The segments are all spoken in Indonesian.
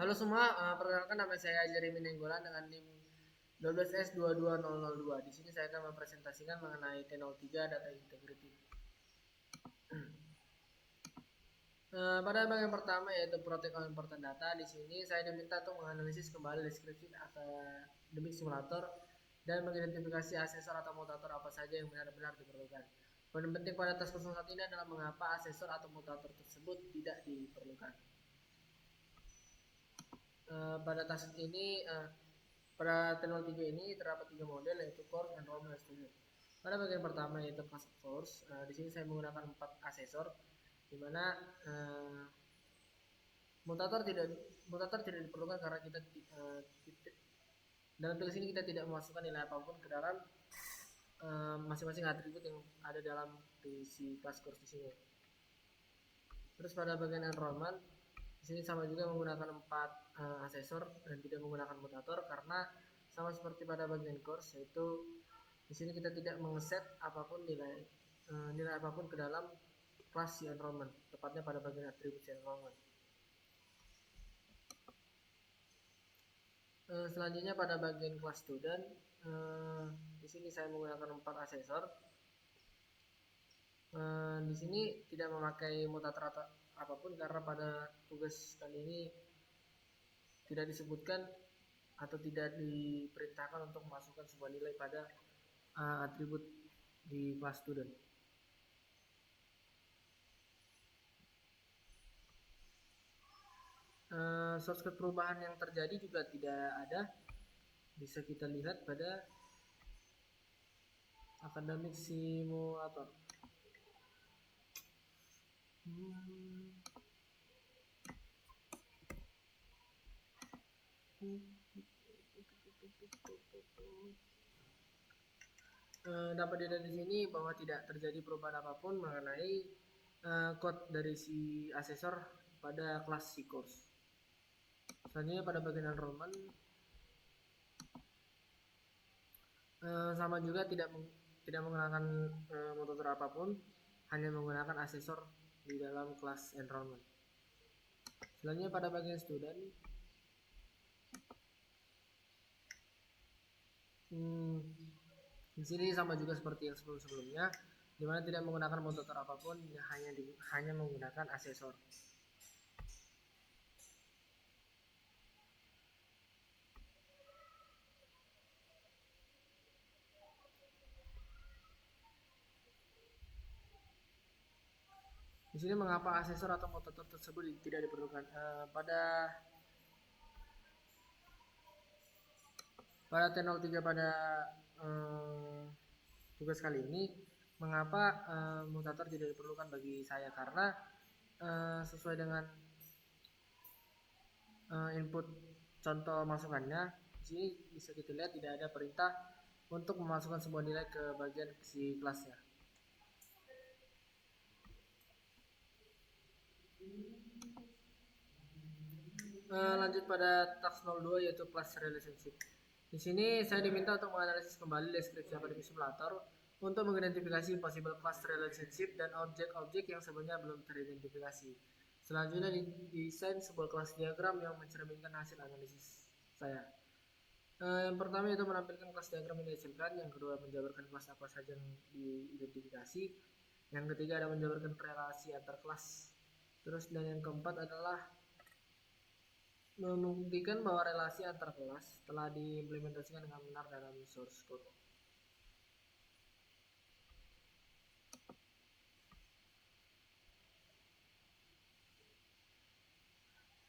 Halo semua, perkenalkan nama saya Jeremy Nenggolan dengan NIM 12S22002. Di sini saya akan mempresentasikan mengenai T03 Data Integrity. Pada bagian pertama yaitu Protect All Important Data. Di sini saya diminta untuk menganalisis kembali deskripsi akademik simulator dan mengidentifikasi asesor atau mutator apa saja yang benar-benar diperlukan. Poin penting pada task 01 ini adalah mengapa asesor atau mutator tersebut tidak diperlukan. Pada task ini pada T03 ini terdapat 3 model yaitu course, enrollment, dan student. Pada bagian pertama yaitu class course, di sini saya menggunakan 4 asesor, di mana mutator tidak diperlukan karena kita dalam tulis ini kita tidak memasukkan nilai apapun ke dalam masing-masing atribut yang ada dalam si class course di sini. Terus pada bagian enrollment, di sini sama juga menggunakan 4 asesor dan tidak menggunakan mutator karena sama seperti pada bagian course, yaitu di sini kita tidak mengeset apapun nilai apapun ke dalam kelas enrollment, tepatnya pada bagian atribut enrollment. Selanjutnya pada bagian kelas student, di sini saya menggunakan 4 asesor. Di sini tidak memakai mutator atau apapun karena pada tugas kali ini tidak disebutkan atau tidak diperintahkan untuk memasukkan sebuah nilai pada atribut di kelas student. Shortcut perubahan yang terjadi juga tidak ada, bisa kita lihat pada akademik simulator. Dapat dilihat di sini bahwa tidak terjadi perubahan apapun mengenai code dari si asesor pada kelas si course. Selanjutnya pada bagian enrollment, sama juga tidak menggunakan mutator apapun, hanya menggunakan asesor di dalam kelas enrollment. Selanjutnya pada bagian student, di sini sama juga seperti yang sebelumnya, di mana tidak menggunakan mutator apapun, hanya menggunakan asesor. Di sini mengapa asesor atau mutator tersebut tidak diperlukan? Pada T03 pada tugas kali ini, mengapa mutator tidak diperlukan bagi saya? Karena sesuai dengan input contoh masukannya, di sini bisa kita lihat tidak ada perintah untuk memasukkan sebuah nilai ke bagian si kelasnya. Lanjut pada task 02 yaitu class relationship. Di sini saya diminta untuk menganalisis kembali deskripsi akademik simulator untuk mengidentifikasi possible class relationship dan objek-objek yang sebenarnya belum teridentifikasi. Selanjutnya desain sebuah kelas diagram yang mencerminkan hasil analisis saya. Yang pertama itu menampilkan kelas diagram yang dihasilkan, yang kedua menjabarkan kelas apa saja yang diidentifikasi, yang ketiga ada menjabarkan relasi antar kelas. Terus dan yang keempat adalah membuktikan bahwa relasi antar kelas telah diimplementasikan dengan benar dalam source code.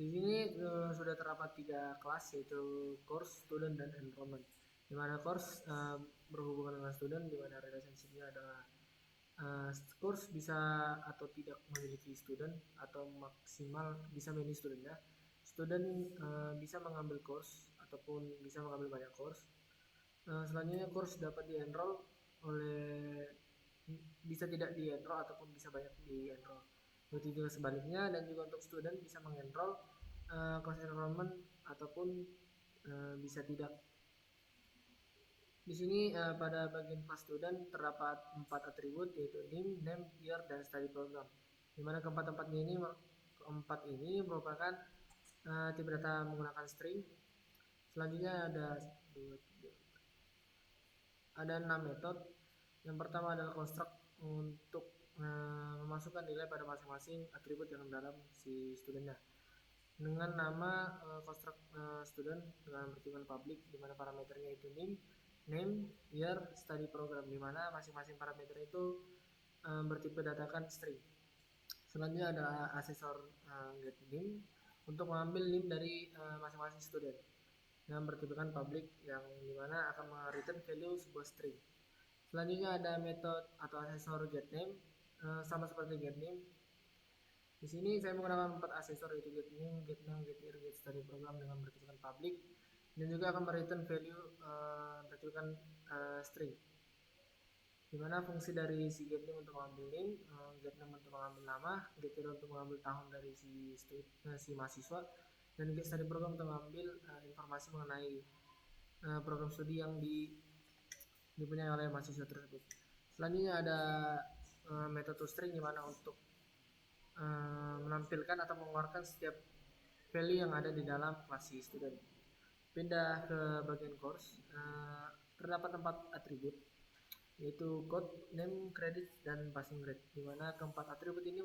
Di sini sudah terdapat 3 kelas yaitu course, student, dan enrollment. Di mana course berhubungan dengan student, di mana relationship-nya adalah course bisa atau tidak memiliki student atau maksimal bisa memilih studentnya. Student bisa mengambil course ataupun bisa mengambil banyak course. Selanjutnya course dapat di-enroll bisa tidak di-enroll ataupun bisa banyak di-enroll. Begitu juga sebaliknya, dan juga untuk student bisa mengenroll course enrollment ataupun bisa tidak. Di sini pada bagian kelas student terdapat 4 atribut yaitu name, year, dan study program. Di mana keempat ini merupakan tipe data menggunakan string. Selanjutnya ada 6 metode. Yang pertama adalah construct untuk memasukkan nilai pada masing-masing atribut yang dalam si studentnya dengan nama construct student dengan bertujuan public, di mana parameternya itu name, year, study program, di mana masing-masing parameter itu bertipe datakan string. Selanjutnya ada asesor get name untuk mengambil name dari masing-masing student yang bertipekan public, yang dimana akan return value sebuah string. Selanjutnya ada metode atau asesor get name, sama seperti get name. Di sini saya menggunakan 4 asesor, yaitu get name, get year, get study program dengan bertipekan public, dan juga akan return value bertipekan string. Dimana fungsi dari si get name untuk mengambil name, get name untuk mengambil nama, get year untuk mengambil tahun dari si mahasiswa, dan get study program untuk mengambil informasi mengenai program studi yang dipunyai oleh mahasiswa tersebut. Selanjutnya ada metode string, dimana untuk menampilkan atau mengeluarkan setiap value yang ada di dalam kelas si student. Pindah ke bagian course, terdapat 4 atribut, yaitu code, name, credit, dan passing grade, dimana keempat atribut ini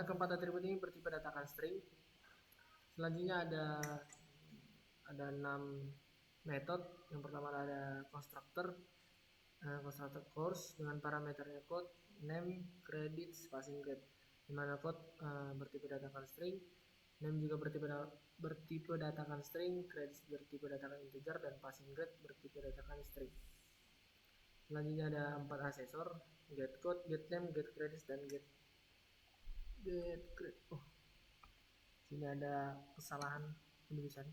keempat atribut ini bertipe datakan string. Selanjutnya ada 6 metode. Yang pertama ada constructor course dengan parameternya code, name, credit, passing grade, dimana code bertipe datakan string, name juga bertipe datakan string, credit bertipe datakan integer, dan passing grade bertipe datakan string. Selanjutnya ada 4 asesor, get code, get name, get credit, dan get grade. Sini ada kesalahan penulisan.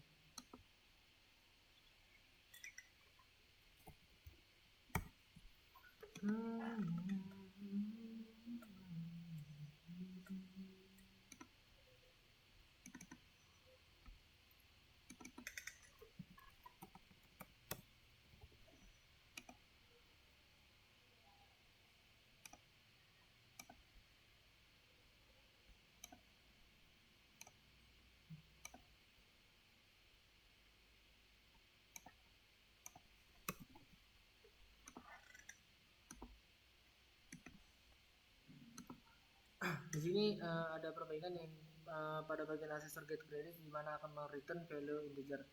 Di sini ada perbaikan yang pada bagian asesor get credit, di mana akan return value integer.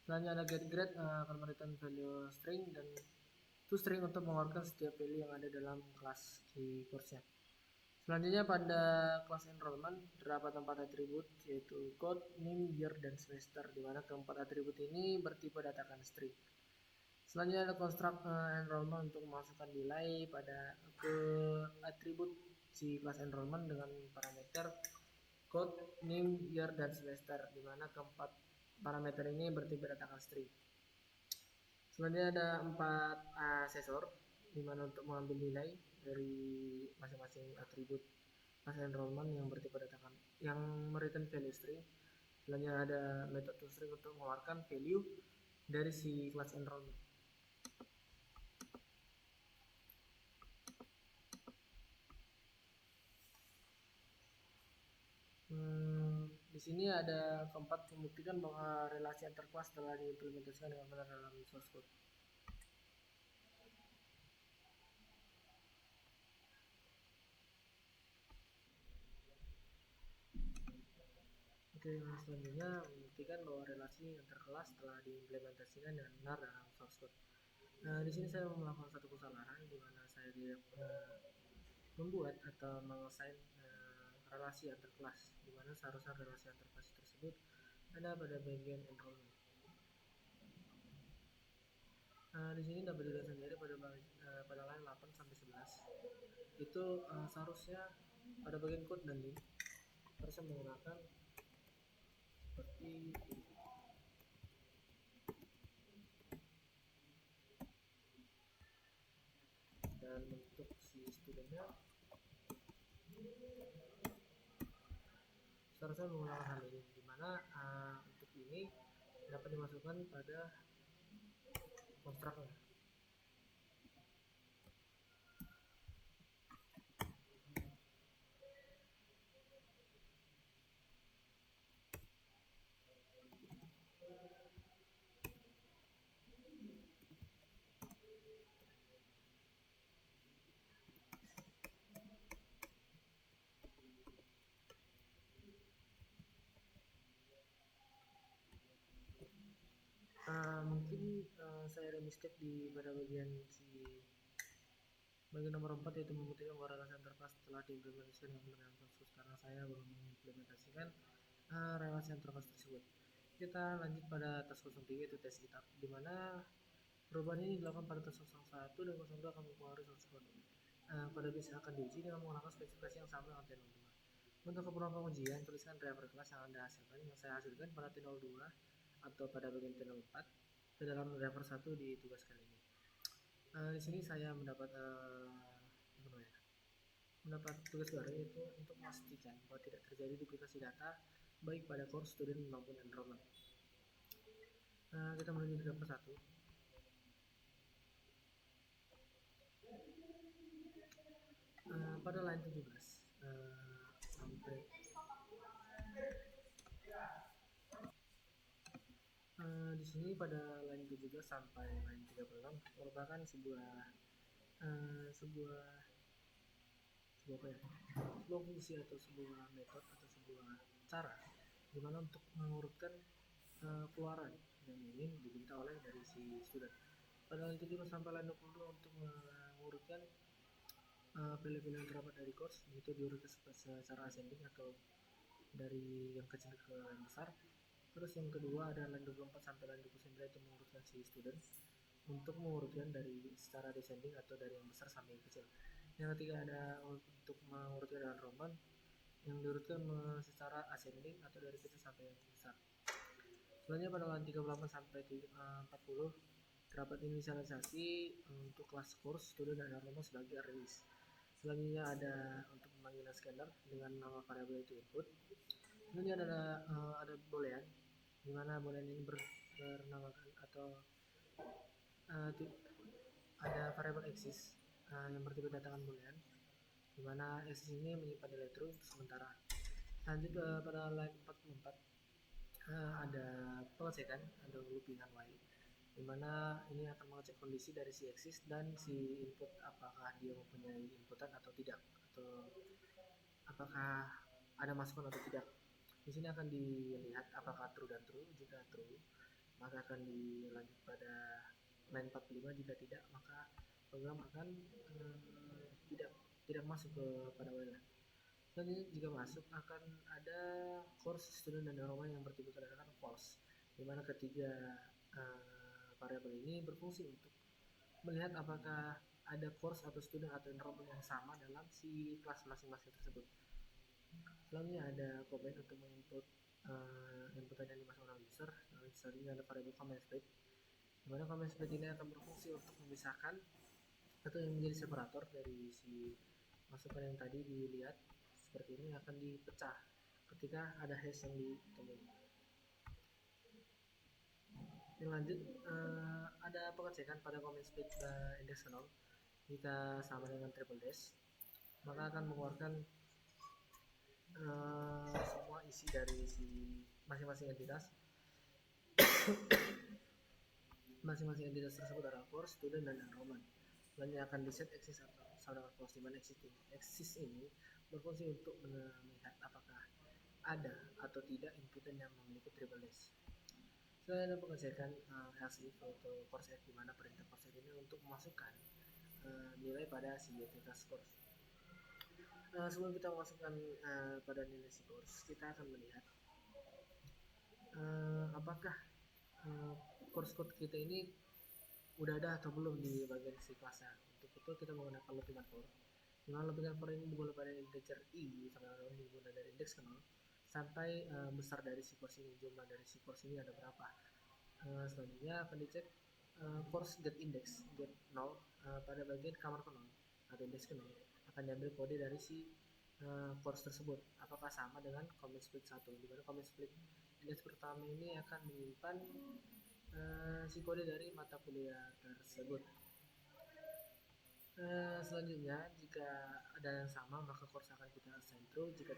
Selanjutnya ada get grade, akan return value string, dan itu string untuk mengeluarkan setiap value yang ada dalam kelas di course-nya. Selanjutnya pada kelas enrollment terdapat 4 atribut, yaitu code, name, year, dan semester, di mana keempat atribut ini bertipe datakan string. Selanjutnya ada construct enrollment untuk memasukkan nilai pada ke atribut si kelas enrollment dengan parameter code, name, year, dan semester, di mana keempat parameter ini bertipe datakan string. Selanjutnya ada 4 asesor, di mana untuk mengambil nilai dari masing-masing atribut kelas enrollment yang bertipe datakan yang return value string. Selanjutnya ada metode string untuk mengeluarkan value dari si kelas enrollment. Di sini ada keempat membuktikan bahwa relasi antar kelas telah diimplementasikan dengan benar dalam source code. Oke, selanjutnya membuktikan bahwa relasi antar kelas telah diimplementasikan dengan benar dalam source code. Di sini saya melakukan satu kesalahan, di mana saya tidak membuat atau mengassign relasi antar kelas, di mana seharusnya relasi antar kelas tersebut ada pada bagian enrollment. Di sini dapat dilihat sendiri pada line 8 sampai 11 itu seharusnya pada bagian code dan link harusnya menggunakan seperti ini. Dan untuk si studentnya seharusnya menggunakan hal ini, dimana untuk ini dapat dimasukkan pada konstruknya. Mungkin saya ada mistake pada bagian bagian nomor 4, yaitu membuktikan bahwa relasi antar kelas telah diimplementasikan dengan benar dalam kasus, karena saya belum mengimplementasikan relasi antar kelas tersebut. Kita lanjut pada tas 03, yaitu tes GitHub, di mana perubahan ini dilakukan pada tas 01 dan 02 akan mempengaruhi source code. Pada bisa akan diuji dengan menggunakan spesifikasi yang sama dengan T02. Untuk keperluan pengujian, tuliskan driver kelas yang Anda hasilkan, yang saya hasilkan pada T02 atau pada bagian T04 ke dalam driver 1 di tugas kali ini. Di sini saya mendapat tugas baru, yaitu untuk memastikan bahwa tidak terjadi duplikasi data baik pada course, student maupun enrollment. Kita menuju ke driver 1. Pada line 17 sampai di sini pada line 17 sampai line 36 merupakan sebuah fungsi atau sebuah metode atau sebuah cara dimana untuk mengurutkan keluaran yang ingin diminta oleh dari si student. Pada line 17 sampai line 22 untuk mengurutkan pilihan terdapat dari course, itu diurutkan secara ascending atau dari yang kecil ke yang besar. Terus yang kedua ada line 24 sampai line 29 itu mengurutkan si student, untuk mengurutkan dari secara descending atau dari yang besar sampai yang kecil. Yang ketiga ada untuk mengurutkan dengan roman, yang diurutkan secara ascending atau dari kecil sampai yang besar. Selanjutnya pada line 38 sampai 40 terdapat inisialisasi untuk kelas course, student, dan enrollment sebagai arrays. Selanjutnya ada untuk pemanggilan scanner dengan nama variabel itu input. Selanjutnya ada boolean, di mana boolean ini bernamakan atau ada variabel axis yang bertipe datangan boolean, di mana axis ini menyimpan nilai true untuk sementara. Lanjut pada line 44 ada pengecekan, ada loopingan while, di mana ini akan mengecek kondisi dari si axis dan si input, apakah dia mempunyai inputan atau tidak, atau apakah ada masukan atau tidak. Di sini akan dilihat apakah true dan true. Jika true, maka akan dilanjut pada line 45. Jika tidak, maka program akan tidak masuk pada while. Dan jika masuk, akan ada course, student, dan enrollment yang bertipe kedatangan false, di mana ketiga variabel ini berfungsi untuk melihat apakah ada course atau student atau enrollment yang sama dalam si kelas masing-masing tersebut. Selanjutnya ada comment untuk menginput inputan yang dimasukkan oleh user. Selanjutnya ada variabel comment split, di mana comment split ini akan berfungsi untuk memisahkan atau yang menjadi separator dari si masukan yang tadi dilihat seperti ini, akan dipecah ketika ada hash yang ditemui. Yang lanjut ada pengecekan pada comment split index 0. Jika sama dengan triple dash, maka akan mengeluarkan semua isi dari si masing-masing entitas. Masing-masing entitas tersebut adalah course, student, dan enrollment. Selanjutnya akan di set axis atau sama dengan false, di mana axis ini berfungsi untuk melihat apakah ada atau tidak inputan yang memiliki triple dash. Selanjutnya ada pengecekan else if atau course if, di mana perintah course if ini untuk memasukkan nilai pada si entitas course. Sebelum kita memasukkan pada nilai si course, kita akan melihat apakah course code kita ini udah ada atau belum di bagian si kelasnya. Untuk itu kita menggunakan loopingan for, di mana loopingan for ini dimulai pada integer i sama dengan dimulai dari indeks 0 sampai besar dari si course ini. Jumlah dari si course ini ada berapa. Selanjutnya akan dicek course get index get 0 pada bagian kamar ke 0 atau indeks ke 0, akan diambil kode dari si course tersebut apakah sama dengan comment split 1, di mana comment split indeks pertama ini akan menyimpan si kode dari mata kuliah tersebut. Selanjutnya jika ada yang sama, maka course akan kita assign true. Jika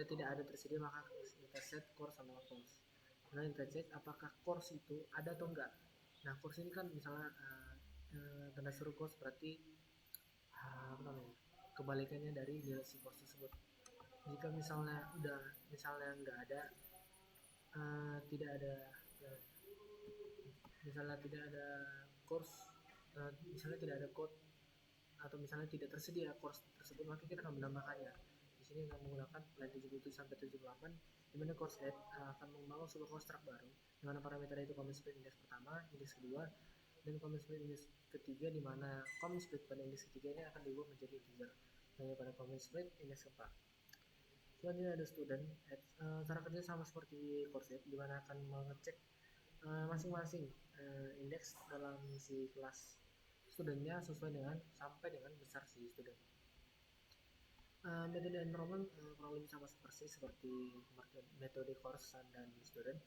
tidak ada tersedia, maka kita set course sama false. Nah, kita cek apakah course itu ada atau enggak. Nah, course ini kan misalnya tanda seru course berarti kebalikannya dari nilai si course tersebut. Jika misalnya enggak ada, tidak ada misalnya tidak ada course, misalnya tidak ada code atau misalnya tidak tersedia course tersebut, maka kita akan menambahkannya. Di sini dengan menggunakan plan 77 sampai 78, di mana course add akan membangun sebuah construct baru, di mana parameter itu common split index pertama, index kedua, dan common split index ketiga, di mana common split pada index ketiga ini akan diubah menjadi integer hanya pada common split index keempat. Selanjutnya ada student. Cara kerja sama seperti course add, di mana akan mengecek masing-masing indeks dalam si kelas studentnya sesuai dengan sampai dengan besar si student. Metode enrollment kurang lebih sama persis seperti metode course dan student,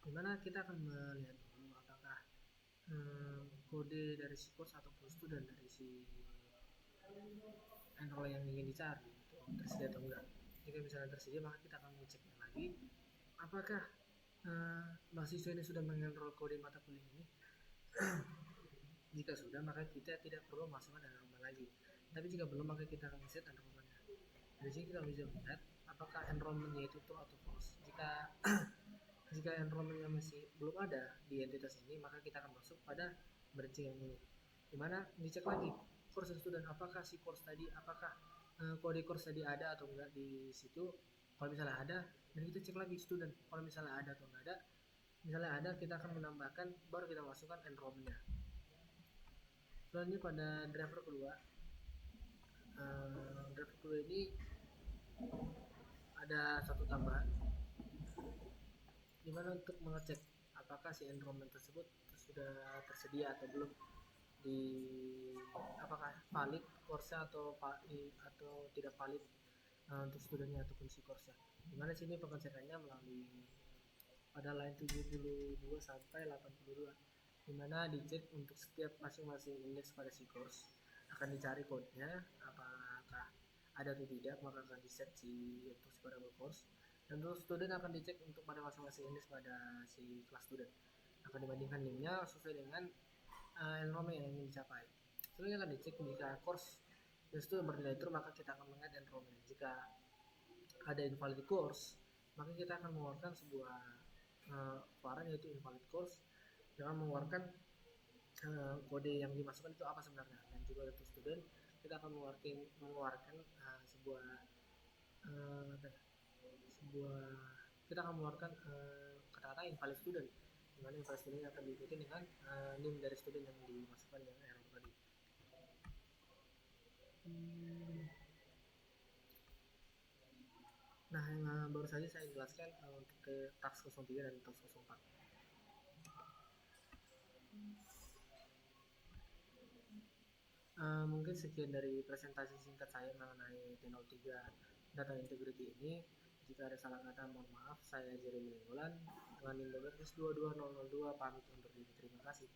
dimana kita akan melihat dulu apakah kode dari si course ataupun student dari si enroll yang ingin dicari itu tersedia atau enggak. Jika misalnya tersedia, maka kita akan mengeceknya lagi apakah mahasiswa ini sudah mengenroll kode mata kuliah ini. Jika sudah, maka kita tidak perlu masukkan enrollment lagi. Tapi jika belum, maka kita akan set enrollmentnya. Dari sini kita bisa melihat apakah enrollmentnya itu true atau false. Jika enrollmentnya masih belum ada di entitas ini, maka kita akan masuk pada branching yang ini, dimana dicek lagi course student, apakah si course tadi, apakah kode course tadi ada atau enggak di situ. Kalau misalnya ada, dan kita cek lagi student, kalau misalnya ada atau enggak ada. Misalnya ada, kita akan menambahkan, baru kita masukkan enrollmentnya. Selanjutnya pada driver kedua, driver kedua ini ada satu tambahan, dimana untuk mengecek apakah si enrollment tersebut sudah tersedia atau belum, di apakah valid course atau tidak valid untuk studentnya ataupun si course-nya. Dimana sini pengecekannya melalui pada line 72 sampai 82, dimana dicek untuk setiap masing-masing indeks pada si course akan dicari code-nya apakah ada atau tidak, maka akan di set si untuk si variable course. Dan untuk student akan dicek untuk pada masing-masing indeks pada si kelas student, akan dibandingkan name-nya sesuai dengan enrollment yang ingin dicapai. Selanjutnya akan dicek jika course dan student bernilai true, maka kita akan meng-add enrollment. Jika ada invalid course, maka kita akan mengeluarkan sebuah varian yaitu invalid course dengan mengeluarkan kode yang dimasukkan itu apa sebenarnya. Dan juga untuk student, kita akan mengeluarkan sebuah kita akan mengeluarkan kata-kata invalid student, dimana invalid student akan diikuti dengan name dari student yang dimasukkan yang error tadi. Nah, yang baru saja saya jelaskan untuk ke task 03 dan task 04. Mungkin sekian dari presentasi singkat saya mengenai T03 data integrity ini. Jika ada salah kata, mohon maaf. Saya Jeremy Lenggolan dengan NIM S22002 pamit undur diri. Terima kasih.